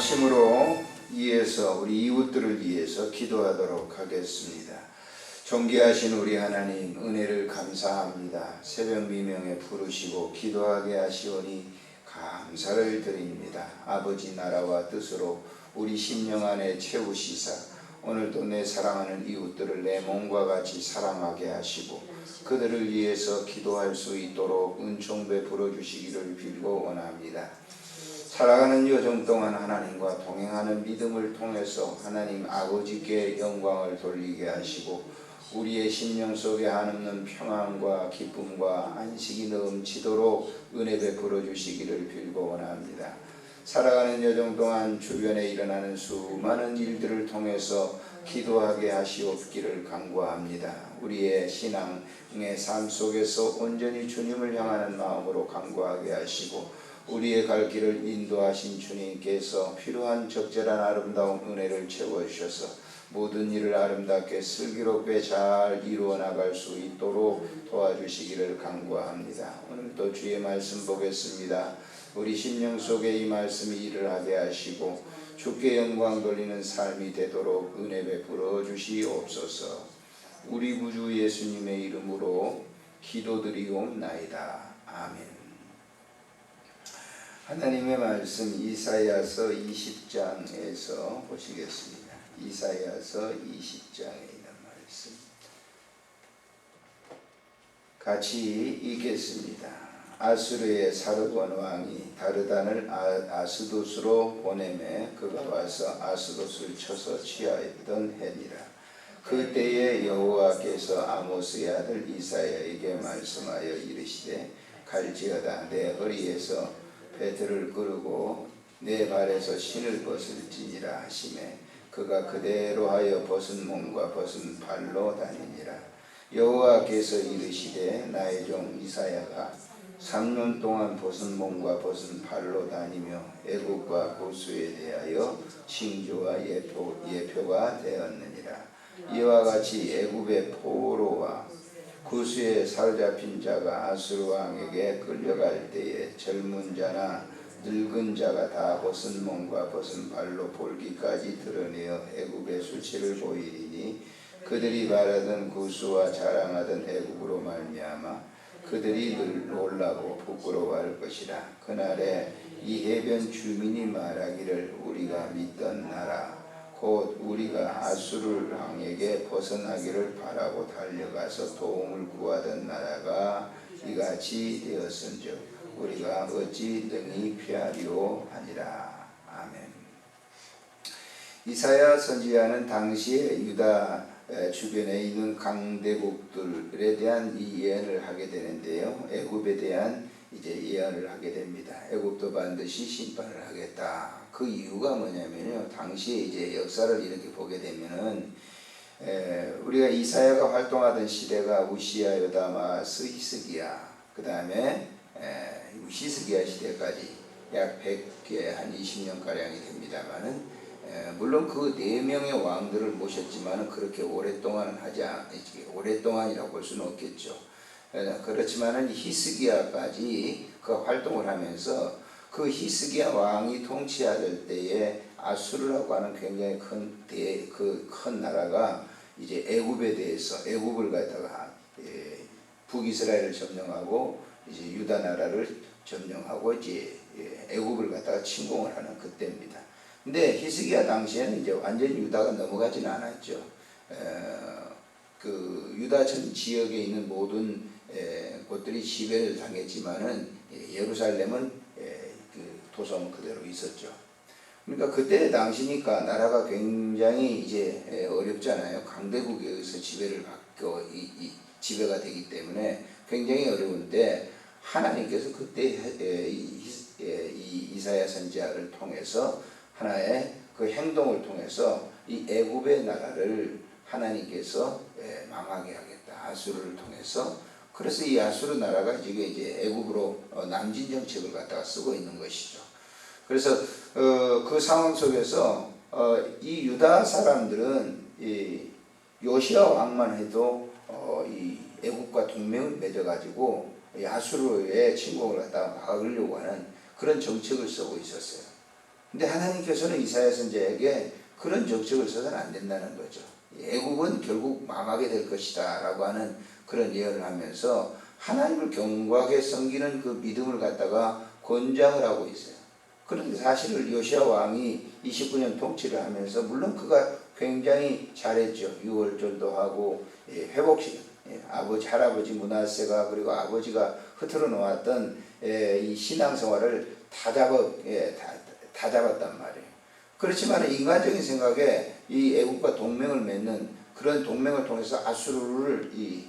합심으로 위해서 우리 이웃들을 위해서 기도하도록 하겠습니다. 존귀하신 우리 하나님, 은혜를 감사합니다. 새벽 미명에 부르시고 기도하게 하시오니 감사를 드립니다. 아버지 나라와 뜻으로 우리 심령 안에 채우시사 오늘도 내 사랑하는 이웃들을 내 몸과 같이 사랑하게 하시고 그들을 위해서 기도할 수 있도록 은총 베풀어 주시기를 빌고 원합니다. 살아가는 여정 동안 하나님과 동행하는 믿음을 통해서 하나님 아버지께 영광을 돌리게 하시고 우리의 심령 속에 한없는 평안과 기쁨과 안식이 넘치도록 은혜 베풀어 주시기를 빌고 원합니다. 살아가는 여정 동안 주변에 일어나는 수많은 일들을 통해서 기도하게 하시옵기를 간구합니다. 우리의 신앙의 삶 속에서 온전히 주님을 향하는 마음으로 간구하게 하시고 우리의 갈 길을 인도하신 주님께서 필요한 적절한 아름다운 은혜를 채워주셔서 모든 일을 아름답게 슬기롭게 잘 이루어 나갈 수 있도록 도와주시기를 간구합니다. 오늘도 주의 말씀 보겠습니다. 우리 심령 속에 이 말씀이 일을 하게 하시고 주께 영광 돌리는 삶이 되도록 은혜 베풀어 주시옵소서. 우리 구주 예수님의 이름으로 기도드리옵나이다. 아멘. 하나님의 말씀 이사야서 20장에서 보시겠습니다. 이사야서 20장에 있는 말씀 같이 읽겠습니다. 아수르의 사르곤 왕이 다르단을 아스돗으로 보내매 그가 와서 아스돗을 쳐서 취하였던 해니라. 그때에 여호와께서 아모스의 아들 이사야에게 말씀하여 이르시되 갈지어다 내 허리에서 배틀을 끄르고 내 발에서 신을 벗을지니라 하시매 그가 그대로 하여 벗은 몸과 벗은 발로 다니니라. 여호와께서 이르시되 나의 종 이사야가 3년 동안 벗은 몸과 벗은 발로 다니며 애국과 고수에 대하여 징조와 예표가 되었느니라. 이와 같이 애국의 포로와 구수에 사로잡힌 자가 아수르 왕에게 끌려갈 때에 젊은 자나 늙은 자가 다 벗은 몸과 벗은 발로 볼기까지 드러내어 애굽의 수치를 보이리니 그들이 바라던 구수와 자랑하던 애굽으로 말미암아 그들이 늘 놀라고 부끄러워할 것이라. 그날에 이 해변 주민이 말하기를 우리가 믿던 나라 곧 우리가 아수르 왕에게 벗어나기를 바라고 달려가서 도움을 구하던 나라가 이같이 되었은즉 우리가 어찌 능히 피하리오 하니라. 아멘. 이사야 선지자는 당시에 유다 주변에 있는 강대국들에 대한 이 예언을 하게 되는데요. 애굽에 대한 이제 예언을 하게 됩니다. 애굽도 반드시 심판을 하겠다. 그 이유가 뭐냐면요. 당시에 이제 역사를 이렇게 보게 되면은 우리가 이사야가 활동하던 시대가 우시야, 요다마스, 히스기야, 그 다음에 히스기야 시대까지 약 100개 한 20년 가량이 됩니다만은 물론 그 4명의 왕들을 모셨지만은 그렇게 오랫동안은 오랫동안이라고 볼 수는 없겠죠. 그렇지만은 히스기야까지 그 활동을 하면서 그 히스기야 왕이 통치할 때에 아수르라고 하는 굉장히 큰 나라가 이제 애굽에 대해서 애굽을 갖다가 북이스라엘을 점령하고 이제 유다 나라를 점령하고 이제 애굽을 갖다가 침공을 하는 그때입니다. 근데 히스기야 당시에는 이제 완전히 유다가 넘어가지는 않았죠. 그 유다 전 지역에 있는 모든 곳들이 지배를 당했지만은 예루살렘은 그 도성 그대로 있었죠. 그러니까 그때 당시니까 나라가 굉장히 이제 어렵잖아요. 강대국에 의해서 지배를 받고 지배가 되기 때문에 굉장히 어려운데 하나님께서 그때 이 이사야 선지자를 통해서 하나의 그 행동을 통해서 이 애굽의 나라를 하나님께서 망하게 하겠다. 아수르를 통해서. 그래서 이 아수르 나라가 지금 이제 애굽으로 남진 정책을 갖다가 쓰고 있는 것이죠. 그래서 그 상황 속에서 이 유다 사람들은 이 요시야 왕만 해도 이 애굽과 동맹을 맺어가지고 이 아수르의 침공을 갖다가 막으려고 하는 그런 정책을 쓰고 있었어요. 근데 하나님께서는 이사야 선지자에게 그런 정책을 써서는 안 된다는 거죠. 애국은 결국 망하게 될 것이다 라고 하는 그런 예언을 하면서 하나님을 견고하게 섬기는 그 믿음을 갖다가 권장을 하고 있어요. 그런데 사실은 요시야 왕이 29년 통치를 하면서 물론 그가 굉장히 잘했죠. 유월절도 하고 회복식 아버지 할아버지 므낫세가 그리고 아버지가 흐트러 놓았던 이 신앙생활을 다 잡았단 말이에요. 그렇지만 인간적인 생각에 이 애국과 동맹을 맺는 그런 동맹을 통해서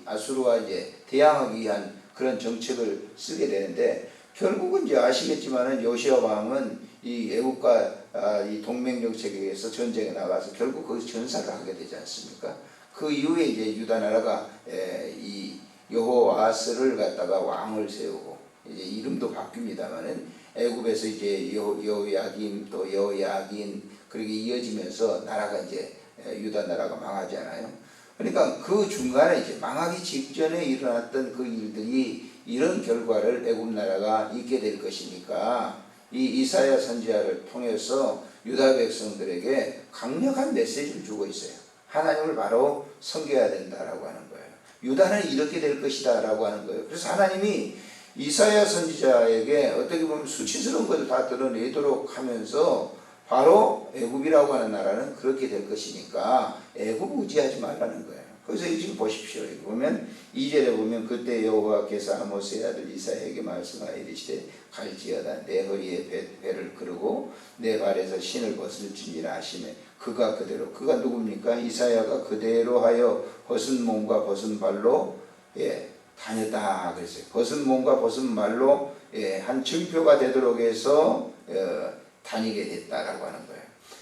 아수르와 이제 대항하기 위한 그런 정책을 쓰게 되는데 결국은 이제 아시겠지만은 요시야 왕은 이 애국과 이 동맹 정책에 의해서 전쟁에 나가서 결국 거기서 전사를 하게 되지 않습니까? 그 이후에 이제 유다 나라가 이 여호아스를 갖다가 왕을 세우고 이제 이름도 바뀝니다만은 애굽에서 이제 여호야김 또 여호야긴 그렇게 이어지면서 나라가 이제 유다 나라가 망하잖아요. 그러니까 그 중간에 이제 망하기 직전에 일어났던 그 일들이 이런 결과를 애굽 나라가 있게 될 것이니까 이 이사야 선지자를 통해서 유다 백성들에게 강력한 메시지를 주고 있어요. 하나님을 바로 섬겨야 된다라고 하는 거예요. 유다는 이렇게 될 것이다 라고 하는 거예요. 그래서 하나님이 이사야 선지자에게 어떻게 보면 수치스러운 것을 다 드러내도록 하면서 바로 애굽이라고 하는 나라는 그렇게 될 것이니까 애굽 의지하지 말라는 거예요. 그래서 지금 보십시오. 여기 보면 2절에 보면 그때 여호와께서 아모스의 아들 이사야에게 말씀하여 이르시되 갈지어다 내 허리에 배를 그르고 내 발에서 신을 벗을지니라 하시매 그가 그대로 그가 누굽니까? 이사야가 그대로 하여 벗은 몸과 벗은 발로 다녔다 그랬어요. 벗은 몸과 벗은 발로 한 증표가 되도록 해서 다니게 됐다라고 하는 거예요.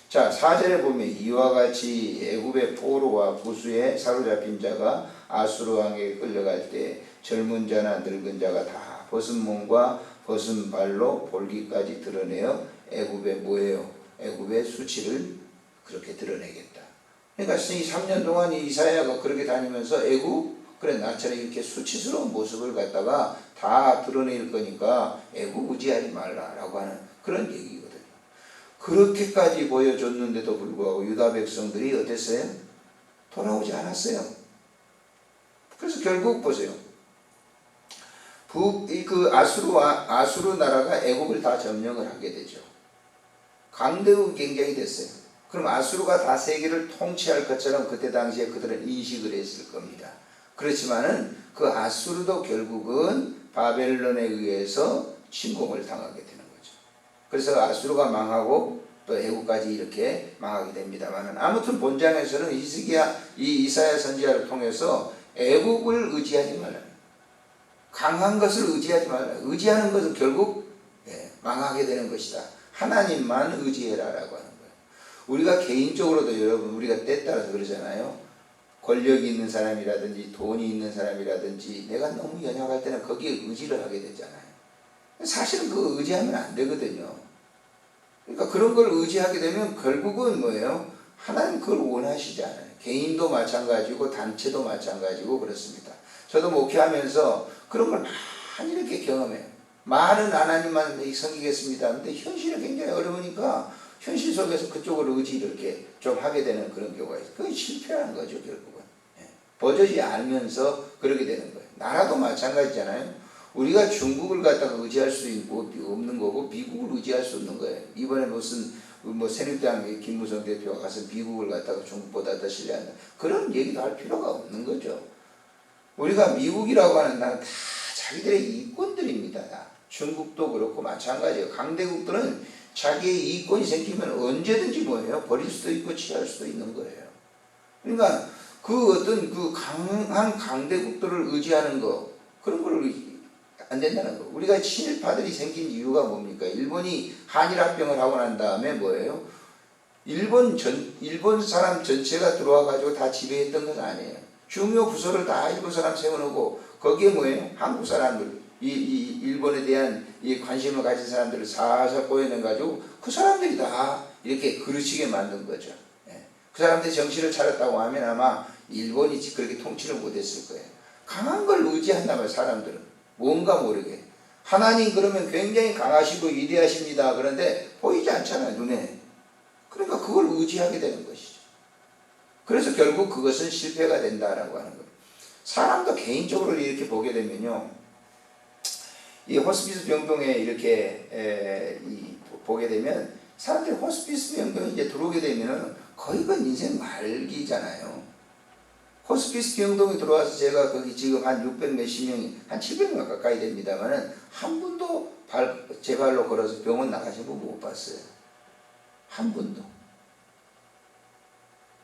자, 4절에 보면 이와 같이 애굽의 포로와 부수에 사로잡힌 자가 아수르 왕에게 끌려갈 때 젊은 자나 늙은 자가 다 벗은 몸과 벗은 발로 볼기까지 드러내어 애굽의 뭐예요? 애굽의 수치를 그렇게 드러내겠다. 그러니까 이 3년 동안 이사야가 그렇게 다니면서 애굽 그래 나처럼 이렇게 수치스러운 모습을 갖다가 다 드러낼 거니까 애굽 의지하지 말라라고 하는 그런 얘기거든요. 그렇게까지 보여줬는데도 불구하고 유다 백성들이 어땠어요? 돌아오지 않았어요. 그래서 결국 보세요. 아수르 나라가 애굽을 다 점령을 하게 되죠. 강대국 경쟁이 됐어요. 그럼 아수르가 다 세계를 통치할 것처럼 그때 당시에 그들은 인식을 했을 겁니다. 그렇지만은 그 아수르도 결국은 바벨론에 의해서 침공을 당하게 되는 거죠. 그래서 아수르가 망하고 또 애굽까지 이렇게 망하게 됩니다만은 아무튼 본장에서는 이사야 선지자를 통해서 애굽을 의지하지 말라. 강한 것을 의지하지 말라. 의지하는 것은 결국 망하게 되는 것이다. 하나님만 의지해라라고 하는 거예요. 우리가 개인적으로도 여러분 우리가 때에 따라서 그러잖아요. 권력이 있는 사람이라든지 돈이 있는 사람이라든지 내가 너무 연약할 때는 거기에 의지를 하게 되잖아요. 사실은 그 의지하면 안 되거든요. 그러니까 그런 걸 의지하게 되면 결국은 뭐예요? 하나님 그걸 원하시지 않아요. 개인도 마찬가지고 단체도 마찬가지고 그렇습니다. 저도 목회하면서 그런 걸 많이 이렇게 경험해요. 말은 하나님만 섬기겠습니다. 근데 현실은 굉장히 어려우니까 현실 속에서 그쪽으로 의지를 이렇게 좀 하게 되는 그런 경우가 있어요. 그게 실패하는 거죠, 결국은. 버젓이 알면서 그렇게 되는 거예요. 나라도 마찬가지잖아요. 우리가 중국을 갖다가 의지할 수 없는 거고 미국을 의지할 수 없는 거예요. 이번에 무슨 새누리당 김무성 대표가 가서 미국을 갖다가 중국보다 더 신뢰한다. 그런 얘기도 할 필요가 없는 거죠. 우리가 미국이라고 하는 나라는 다 자기들의 이권들입니다. 중국도 그렇고 마찬가지예요. 강대국들은 자기의 이권이 생기면 언제든지 뭐예요? 버릴 수도 있고 취할 수도 있는 거예요. 그러니까 그 어떤 그 강한 강대국들을 의지하는 거 그런 걸 안 된다는 거. 우리가 친일파들이 생긴 이유가 뭡니까? 일본이 한일합병을 하고 난 다음에 뭐예요? 일본 사람 전체가 들어와 가지고 다 지배했던 건 아니에요. 중요 부서를 다 일본 사람 세워놓고 거기에 뭐예요? 한국 사람들 이 일본에 대한 이 관심을 가진 사람들을 살살 꼬여내 가지고 그 사람들이 다 이렇게 그르치게 만든 거죠. 그 사람들이 정신을 차렸다고 하면 아마 일본이 그렇게 통치를 못했을 거예요. 강한 걸 의지한다면 사람들은 뭔가 모르게 하나님 그러면 굉장히 강하시고 위대하십니다. 그런데 보이지 않잖아요, 눈에. 그러니까 그걸 의지하게 되는 것이죠. 그래서 결국 그것은 실패가 된다라고 하는 거예요. 사람도 개인적으로 이렇게 보게 되면요, 이 호스피스 병동에 이렇게 보게 되면 사람들이 호스피스 병동에 이제 들어오게 되면 거의 그 인생 말기잖아요. 호스피스 병동에 들어와서 제가 거기 지금 한 600 몇십 명이, 한 700명 가까이 됩니다만은 한 분도 제 발로 걸어서 병원 나가신 분 못 봤어요. 한 분도.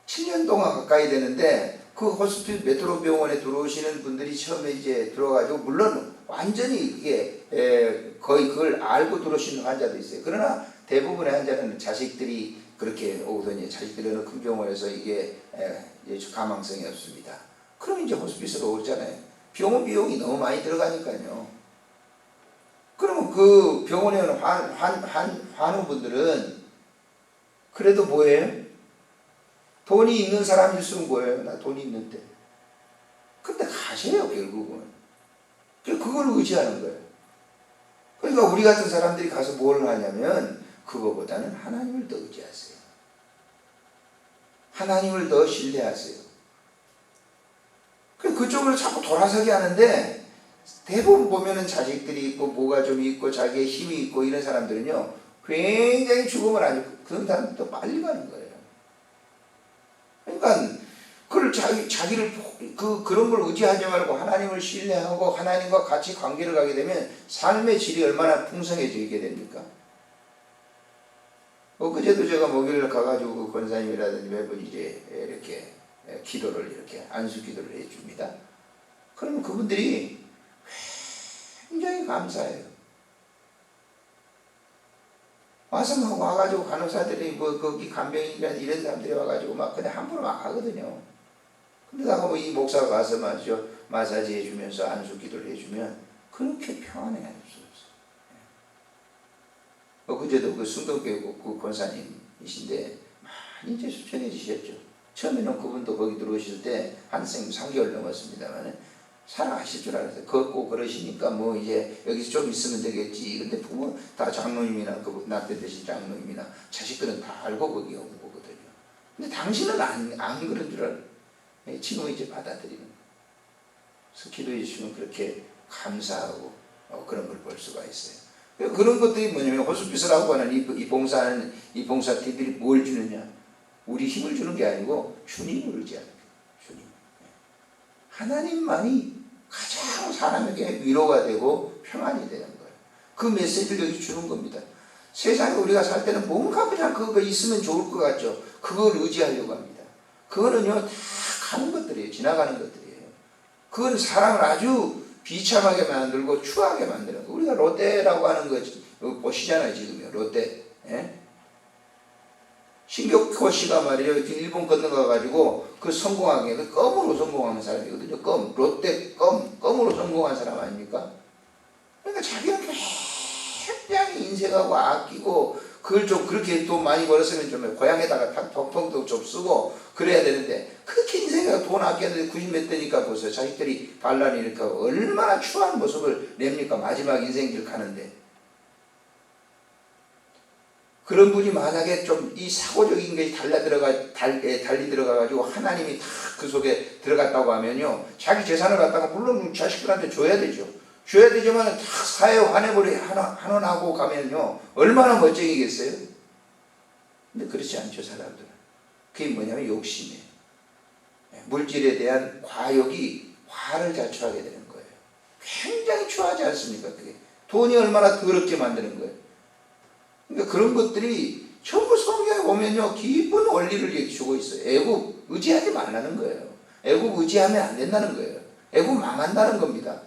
7년 동안 가까이 되는데 그 호스피스 메트로 병원에 들어오시는 분들이 처음에 이제 들어가지고, 물론 완전히 그게 거의 그걸 알고 들어오시는 환자도 있어요. 그러나 대부분의 환자는 자식들이 그렇게 오더니, 자식들이 어느 큰 병원에서 이게 가망성이 없습니다. 그럼 이제 호스피스로 오잖아요. 병원 비용이 너무 많이 들어가니까요. 그러면 그 병원에 오는 환우분들은 그래도 뭐예요? 돈이 있는 사람일수록 뭐예요? 나 돈이 있는데. 근데 가셔요, 결국은. 그걸 의지하는 거예요. 그러니까 우리 같은 사람들이 가서 뭘 하냐면, 그거보다는 하나님을 더 의지하세요. 하나님을 더 신뢰하세요. 그쪽으로 자꾸 돌아서게 하는데, 대부분 보면은 자식들이 있고 뭐가 좀 있고 자기의 힘이 있고 이런 사람들은요, 굉장히 죽음을 안 하고 그런 사람들도 빨리 가는 거예요. 그러니까 그걸 자기를 그런 걸 의지하지 말고 하나님을 신뢰하고 하나님과 같이 관계를 가게 되면 삶의 질이 얼마나 풍성해지게 됩니까? 그제도 제가 목요일 가가지고 그 권사님이라든지 매번 이제 이렇게 기도를, 이렇게 안수 기도를 해줍니다. 그러면 그분들이 굉장히 감사해요. 와서 막 와가지고 간호사들이 뭐 거기 간병인이나 이런 사람들이 와가지고 막 그냥 함부로 막 하거든요. 근데다가 뭐 이 목사가 가서 말이죠, 마사지 해주면서 안수 기도를 해주면 그렇게 평안해 할 수 없어요. 그제도 그 순동교회 그 권사님이신데 많이 이제 수천해지셨죠. 처음에는 그분도 거기 들어오실 때 한 3개월 넘었습니다만은 살아가실 줄 알았어요. 걷고 그러시니까 뭐 이제 여기서 좀 있으면 되겠지. 근데 부모 다 장로님이나 그 납대 대신 장로님이나 자식들은 다 알고 거기 온 거거든요. 근데 당신은 안 그런 줄 알아요. 지금 이제 받아들이는 거예요. 그래서 기도해 주시면 그렇게 감사하고 그런 걸 볼 수가 있어요. 그런 것들이 뭐냐면 호스피스라고 하는 이 봉사팀들이 뭘 주느냐? 우리 힘을 주는 게 아니고 주님을 의지하는 거예요. 주님. 하나님만이 가장 사람에게 위로가 되고 평안이 되는 거예요. 그 메시지를 여기 주는 겁니다. 세상에 우리가 살 때는 뭔가 그냥 그거 있으면 좋을 것 같죠. 그걸 의지하려고 합니다. 그거는요, 다 가는 것들이에요. 지나가는 것들이에요. 그건 사람을 아주 비참하게 만들고 추하게 만드는 거예요. 우리가 롯데라고 하는 거 보시잖아요, 지금요. 롯데. 예? 신격호 씨가 말이에요, 일본 건너가가지고 그 성공하게, 그 껌으로 성공하는 사람이거든요. 껌으로 성공한 사람 아닙니까? 그러니까 자기는 굉장히 인색하고 아끼고, 그걸 좀 그렇게 돈 많이 벌었으면 좀 고향에다가 텅텅 좀 쓰고 그래야 되는데, 그렇게 인생에 돈 아꼈는데 90몇 대니까 보세요. 자식들이 반란이 이렇게 얼마나 추한 모습을 냅니까? 마지막 인생길 가는데. 그런 분이 만약에 좀 이 사고적인 것이 달리 들어가가지고 하나님이 다 그 속에 들어갔다고 하면요, 자기 재산을 갖다가 물론 자식들한테 줘야 되죠. 줘야 되지만 다 사회 환해버리 환원하고 가면요, 얼마나 멋쟁이겠어요? 근데 그렇지 않죠, 사람들은. 그게 뭐냐면 욕심이에요. 물질에 대한 과욕이 화를 자초하게 되는 거예요. 굉장히 추하지 않습니까? 그게 돈이 얼마나 더럽게 만드는 거예요. 그러니까 그런 것들이 전부 성경에 보면요, 깊은 원리를 얘기해주고 있어요. 애국 의지하지 말라는 거예요. 애국 의지하면 안 된다는 거예요. 애국 망한다는 겁니다.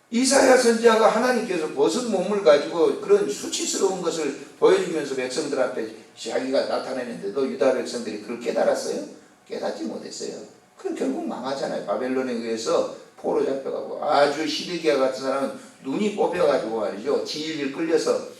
이사야 선지자가 하나님께서 벗은 몸을 가지고 그런 수치스러운 것을 보여주면서 백성들 앞에 자기가 나타내는데도 유다 백성들이 그걸 깨달았어요? 깨닫지 못했어요. 그럼 결국 망하잖아요. 바벨론에 의해서 포로 잡혀가고, 아주 시드기야 같은 사람은 눈이 뽑혀가지고 말이죠, 지일일 끌려서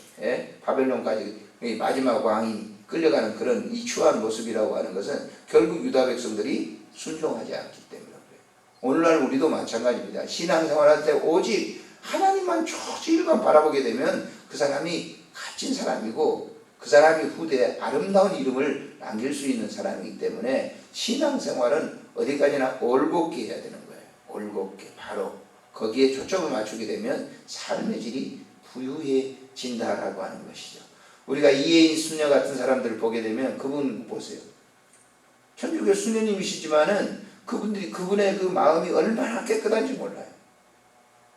바벨론까지 마지막 왕이 끌려가는 그런 이 추한 모습이라고 하는 것은 결국 유다 백성들이 순종하지 않기 때문에 그래요. 오늘날 우리도 마찬가지입니다. 신앙생활할 때 오직 하나님만 초지일관 바라보게 되면 그 사람이 값진 사람이고 그 사람이 후대에 아름다운 이름을 남길 수 있는 사람이기 때문에 신앙생활은 어디까지나 올곧게 해야 되는 거예요. 올곧게 바로 거기에 초점을 맞추게 되면 삶의 질이 부유해진다라고 하는 것이죠. 우리가 이혜인 수녀 같은 사람들을 보게 되면 그분 보세요. 천주교 수녀님이시지만은 그분의 그 마음이 얼마나 깨끗한지 몰라요.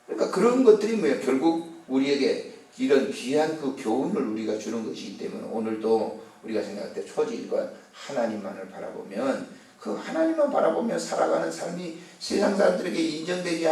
그러니까 그런 것들이 뭐예요? 결국 우리에게 이런 귀한 그 교훈을 우리가 주는 것이기 때문에 오늘도 우리가 생각할 때 초지일관 하나님만을 바라보면 그 하나님만 바라보며 살아가는 삶이 세상 사람들에게 인정되지